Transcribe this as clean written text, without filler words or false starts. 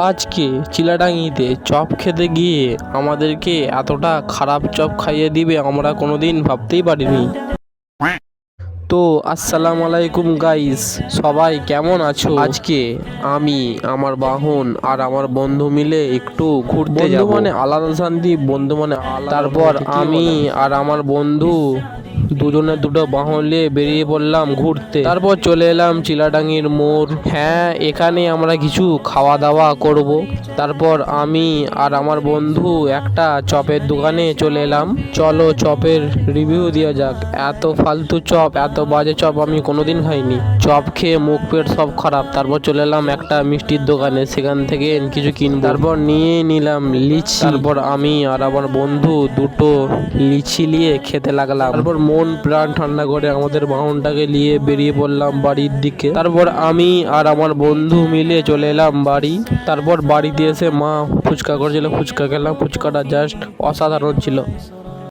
আজকে চিলাডাঙ্গিতে চপ খেতে গিয়ে আমাদেরকে এতটা খারাপ চপ খাইয়ে দিবে আমরা কোনোদিন ভাবতেই পারিনি। তো আসসালামু আলাইকুম গাইস, সবাই কেমন আছো? আজকে আমি, আমার বাহন আর আমার বন্ধু মিলে একটু ঘুরতে যাব। বন্ধু মানে আলাদা শান্তি, বন্ধু মানে আলাদা। তারপর আমি আর আমার বন্ধু দুজনে দুটো বাহন নিয়ে বেরিয়ে পড়লাম ঘুরতে। তারপর চলে এলাম চিলাডাঙ্গির মোড়। হ্যাঁ, এখানে আমরা কিছু খাওয়া দাওয়া করব। তারপর আমি আর আমার বন্ধু একটা চপের দোকানে চলে এলাম। চলো চপের রিভিউ দেওয়া যাক। এত ফালতু চপ, এত বাজে চপ আমি কোনোদিন খাইনি। চপ খেয়ে মুখ পেট সব খারাপ। তারপর চলে এলাম একটা মিষ্টির দোকানে, সেখান থেকে কিছু কিনবো। তারপর নিয়ে নিলাম লিচি। তারপর আমি আর আমার বন্ধু দুটো লিচি নিয়ে খেতে লাগলাম। তারপর মন প্রাণ ঠান্ডা করে আমাদের বাহনটাকে নিয়ে বেরিয়ে পড়লাম বাড়ির দিকে। তারপর আমি আর আমার বন্ধু মিলে চলে এলাম বাড়ি। তারপর বাড়িতে এসে মা ফুচকা করেছিল, ফুচকা খেলাম। ফুচকাটা জাস্ট অসাধারণ ছিল।